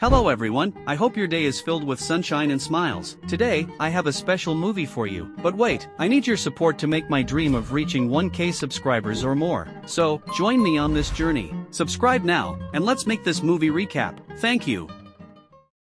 Hello everyone, I hope your day is filled with sunshine and smiles. Today, I have a special movie for you. But wait, I need your support to make my dream of reaching 1K subscribers or more. So, join me on this journey. Subscribe now, and let's make this movie recap. Thank you.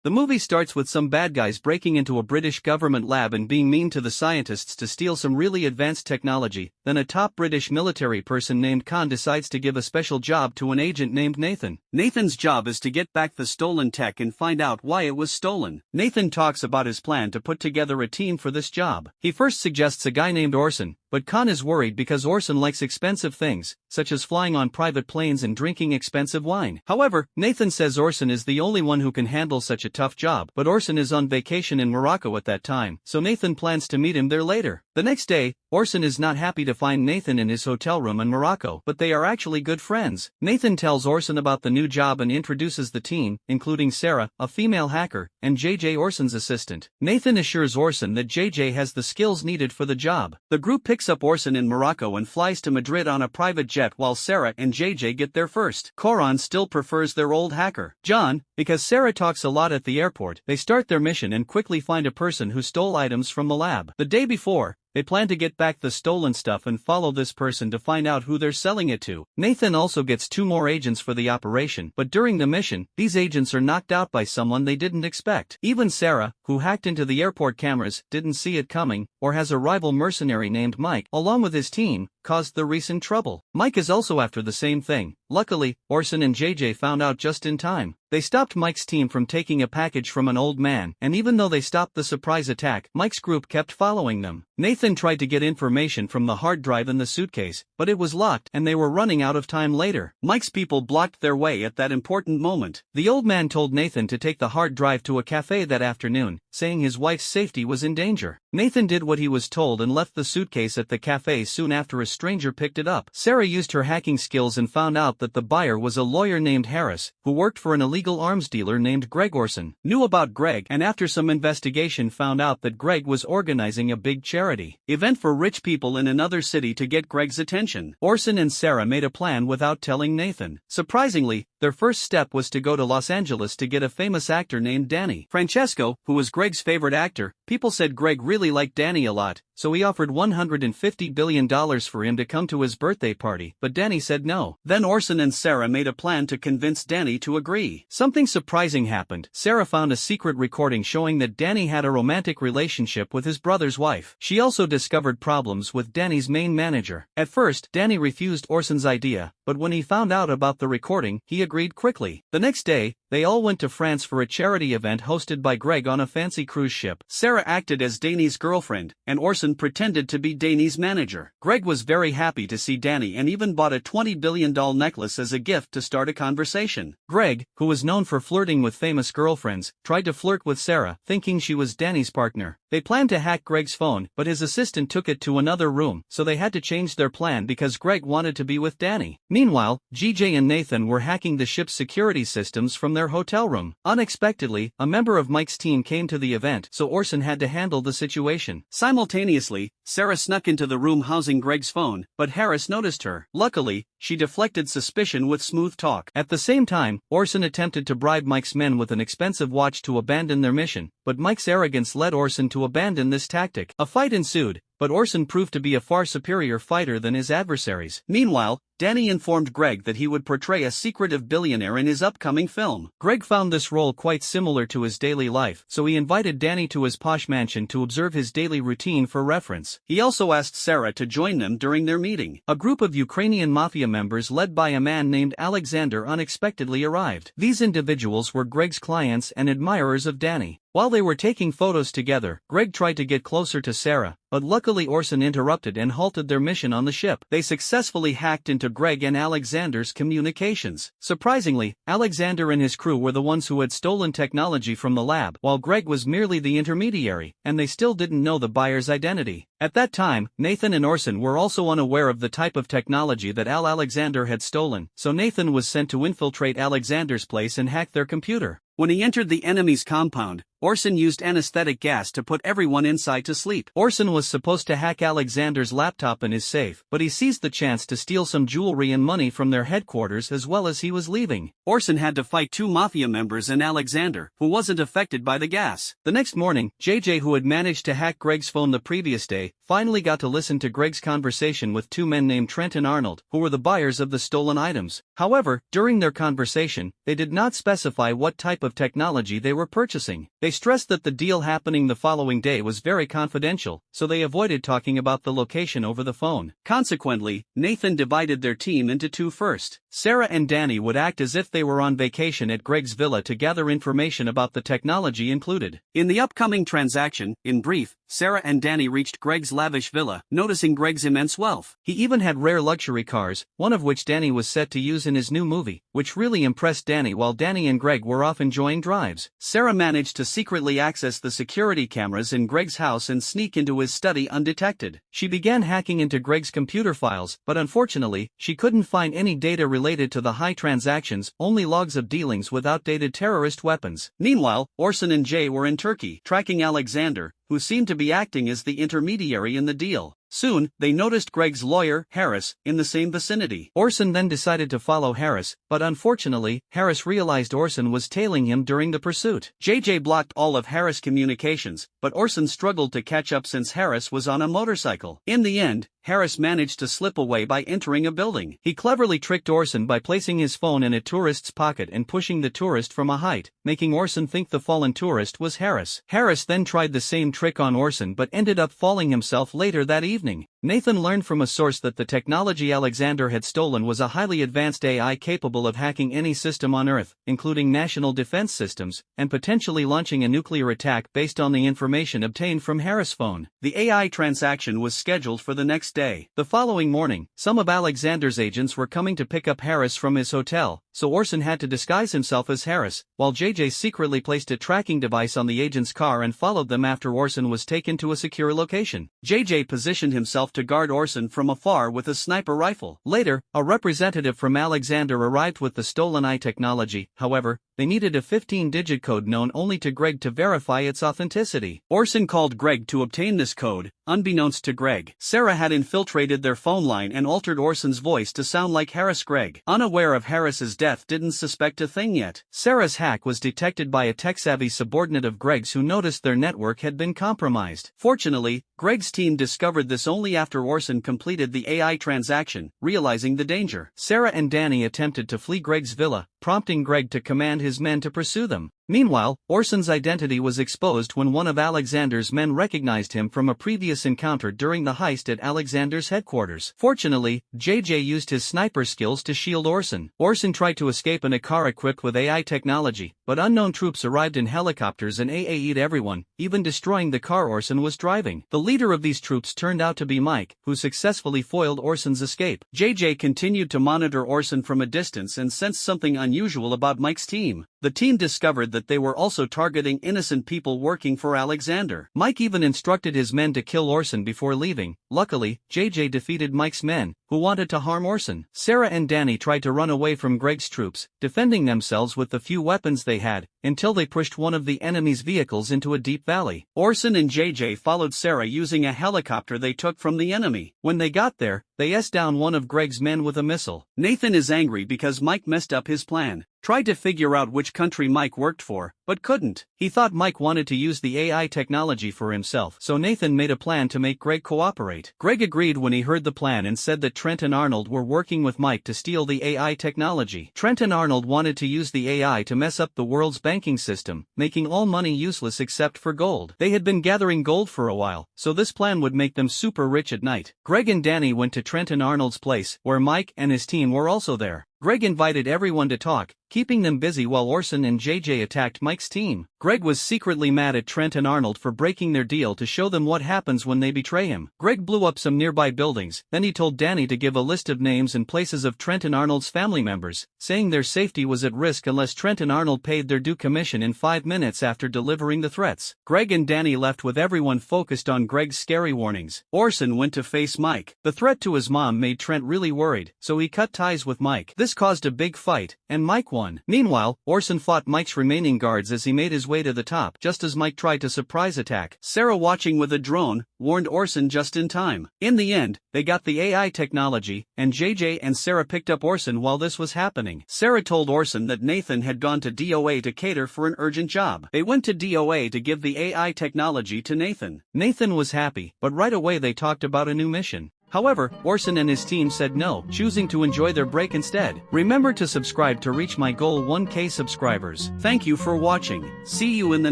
The movie starts with some bad guys breaking into a British government lab and being mean to the scientists to steal some really advanced technology. Then a top British military person named Khan decides to give a special job to an agent named Nathan. Nathan's job is to get back the stolen tech and find out why it was stolen. Nathan talks about his plan to put together a team for this job. He first suggests a guy named Orson, but Khan is worried because Orson likes expensive things, such as flying on private planes and drinking expensive wine. However, Nathan says Orson is the only one who can handle such a tough job, but Orson is on vacation in Morocco at that time, so Nathan plans to meet him there later. The next day, Orson is not happy to find Nathan in his hotel room in Morocco, but they are actually good friends. Nathan tells Orson about the new job and introduces the team, including Sarah, a female hacker, and JJ, Orson's assistant. Nathan assures Orson that JJ has the skills needed for the job. The group picks up Orson in Morocco and flies to Madrid on a private jet while Sarah and JJ get there first. Coron still prefers their old hacker, John, because Sarah talks a lot at the airport. They start their mission and quickly find a person who stole items from the lab. The day before, they plan to get back the stolen stuff and follow this person to find out who they're selling it to. Nathan also gets 2 more agents for the operation, but during the mission, these agents are knocked out by someone they didn't expect. Even Sarah, who hacked into the airport cameras, didn't see it coming, or has a rival mercenary named Mike, along with his team, caused the recent trouble. Mike is also after the same thing. Luckily, Orson and JJ found out just in time. They stopped Mike's team from taking a package from an old man, and even though they stopped the surprise attack, Mike's group kept following them. Nathan tried to get information from the hard drive in the suitcase, but it was locked and they were running out of time later. Mike's people blocked their way at that important moment. The old man told Nathan to take the hard drive to a cafe that afternoon, saying his wife's safety was in danger. Nathan did what he was told and left the suitcase at the cafe soon after a stranger picked it up. Sarah used her hacking skills and found out that the buyer was a lawyer named Harris, who worked for an illegal arms dealer named Greg. Orson knew about Greg and after some investigation found out that Greg was organizing a big charity event for rich people in another city to get Greg's attention. Orson and Sarah made a plan without telling Nathan. Surprisingly, their first step was to go to Los Angeles to get a famous actor named Danny Francesco, who was Greg's favorite actor. People said Greg really liked Danny a lot, so he offered $150 billion for him to come to his birthday party, but Danny said no. Then Orson and Sarah made a plan to convince Danny to agree. Something surprising happened. Sarah found a secret recording showing that Danny had a romantic relationship with his brother's wife. She also discovered problems with Danny's main manager. At first, Danny refused Orson's idea, but when he found out about the recording, he agreed quickly. The next day, they all went to France for a charity event hosted by Greg on a fancy cruise ship. Sarah acted as Danny's girlfriend, and Orson pretended to be Danny's manager. Greg was very happy to see Danny and even bought a $20 billion necklace as a gift to start a conversation. Greg, who was known for flirting with famous girlfriends, tried to flirt with Sarah, thinking she was Danny's partner. They planned to hack Greg's phone, but his assistant took it to another room, so they had to change their plan because Greg wanted to be with Danny. Meanwhile, GJ and Nathan were hacking the ship's security systems from their hotel room. Unexpectedly, a member of Mike's team came to the event, so Orson had to handle the situation. Simultaneously, Sarah snuck into the room housing Greg's phone, but Harris noticed her. Luckily, she deflected suspicion with smooth talk. At the same time, Orson attempted to bribe Mike's men with an expensive watch to abandon their mission, but Mike's arrogance led Orson to abandon this tactic. A fight ensued, but Orson proved to be a far superior fighter than his adversaries. Meanwhile, Danny informed Greg that he would portray a secretive billionaire in his upcoming film. Greg found this role quite similar to his daily life, so he invited Danny to his posh mansion to observe his daily routine for reference. He also asked Sarah to join them during their meeting. A group of Ukrainian mafia members led by a man named Alexander unexpectedly arrived. These individuals were Greg's clients and admirers of Danny. While they were taking photos together, Greg tried to get closer to Sarah, but luckily Orson interrupted and halted their mission on the ship. They successfully hacked into Greg and Alexander's communications. Surprisingly, Alexander and his crew were the ones who had stolen technology from the lab, while Greg was merely the intermediary, and they still didn't know the buyer's identity. At that time, Nathan and Orson were also unaware of the type of technology that Alexander had stolen, so Nathan was sent to infiltrate Alexander's place and hack their computer. When he entered the enemy's compound, Orson used anesthetic gas to put everyone inside to sleep. Orson was supposed to hack Alexander's laptop in his safe, but he seized the chance to steal some jewelry and money from their headquarters as well as he was leaving. Orson had to fight two mafia members and Alexander, who wasn't affected by the gas. The next morning, JJ, who had managed to hack Greg's phone the previous day, finally got to listen to Greg's conversation with two men named Trent and Arnold, who were the buyers of the stolen items. However, during their conversation, they did not specify what type of technology they were purchasing. They stressed that the deal happening the following day was very confidential, so they avoided talking about the location over the phone. Consequently, Nathan divided their team into two. First, Sarah and Danny would act as if they were on vacation at Greg's villa to gather information about the technology included in the upcoming transaction. In brief, Sarah and Danny reached Greg's lavish villa, noticing Greg's immense wealth. He even had rare luxury cars, one of which Danny was set to use in his new movie, which really impressed Danny. While Danny and Greg were off enjoying drives, Sarah managed to secretly access the security cameras in Greg's house and sneak into his study undetected. She began hacking into Greg's computer files, but unfortunately, she couldn't find any data related to the high transactions, only logs of dealings with outdated terrorist weapons. Meanwhile, Orson and Jay were in Turkey, tracking Alexander, who seemed to be acting as the intermediary in the deal. Soon, they noticed Greg's lawyer, Harris, in the same vicinity. Orson then decided to follow Harris, but unfortunately, Harris realized Orson was tailing him during the pursuit. JJ blocked all of Harris' communications, but Orson struggled to catch up since Harris was on a motorcycle. In the end, Harris managed to slip away by entering a building. He cleverly tricked Orson by placing his phone in a tourist's pocket and pushing the tourist from a height, making Orson think the fallen tourist was Harris. Harris then tried the same trick on Orson but ended up falling himself later that evening. Nathan learned from a source that the technology Alexander had stolen was a highly advanced AI capable of hacking any system on Earth, including national defense systems, and potentially launching a nuclear attack based on the information obtained from Harris' phone. The AI transaction was scheduled for the next day. The following morning, some of Alexander's agents were coming to pick up Harris from his hotel, so Orson had to disguise himself as Harris, while JJ secretly placed a tracking device on the agent's car and followed them after Orson was taken to a secure location. JJ positioned himself to guard Orson from afar with a sniper rifle. Later, a representative from Alexander arrived with the stolen AI technology. However, they needed a 15-digit code known only to Greg to verify its authenticity. Orson called Greg to obtain this code. Unbeknownst to Greg, Sarah had infiltrated their phone line and altered Orson's voice to sound like Harris. Greg, unaware of Harris's death, didn't suspect a thing yet. Sarah's hack was detected by a tech-savvy subordinate of Greg's who noticed their network had been compromised. Fortunately, Greg's team discovered this only after Orson completed the AI transaction. Realizing the danger, Sarah and Danny attempted to flee Greg's villa, prompting Greg to command his men to pursue them. Meanwhile, Orson's identity was exposed when one of Alexander's men recognized him from a previous encounter during the heist at Alexander's headquarters. Fortunately, JJ used his sniper skills to shield Orson. Orson tried to escape in a car equipped with AI technology, but unknown troops arrived in helicopters and AA'd everyone, even destroying the car Orson was driving. The leader of these troops turned out to be Mike, who successfully foiled Orson's escape. JJ continued to monitor Orson from a distance and sensed something unusual about Mike's team. The team discovered that they were also targeting innocent people working for Alexander. Mike even instructed his men to kill Orson before leaving. Luckily, JJ defeated Mike's men, who wanted to harm Orson. Sarah and Danny tried to run away from Greg's troops, defending themselves with the few weapons they had, until they pushed one of the enemy's vehicles into a deep valley. Orson and JJ followed Sarah using a helicopter they took from the enemy. When they got there, they S down one of Greg's men with a missile. Nathan is angry because Mike messed up his plan. Tried to figure out which country Mike worked for, but couldn't. He thought Mike wanted to use the AI technology for himself, so Nathan made a plan to make Greg cooperate. Greg agreed when he heard the plan and said that Trent and Arnold were working with Mike to steal the AI technology. Trent and Arnold wanted to use the AI to mess up the world's banking system, making all money useless except for gold. They had been gathering gold for a while, so this plan would make them super rich at night. Greg and Danny went to Trent and Arnold's place, where Mike and his team were also there. Greg invited everyone to talk, keeping them busy while Orson and JJ attacked Mike's team. Greg was secretly mad at Trent and Arnold for breaking their deal to show them what happens when they betray him. Greg blew up some nearby buildings, then he told Danny to give a list of names and places of Trent and Arnold's family members, saying their safety was at risk unless Trent and Arnold paid their due commission in 5 minutes after delivering the threats. Greg and Danny left with everyone focused on Greg's scary warnings. Orson went to face Mike. The threat to his mom made Trent really worried, so he cut ties with Mike. This caused a big fight, and Mike won. one. Meanwhile, Orson fought Mike's remaining guards as he made his way to the top, just as Mike tried to surprise attack. Sarah, watching with a drone, warned Orson just in time. In the end, they got the AI technology, and JJ and Sarah picked up Orson while this was happening. Sarah told Orson that Nathan had gone to DOA to cater for an urgent job. They went to DOA to give the AI technology to Nathan. Nathan was happy, but right away they talked about a new mission. However, Orson and his team said no, choosing to enjoy their break instead. Remember to subscribe to reach my goal 1K subscribers. Thank you for watching. See you in the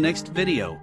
next video.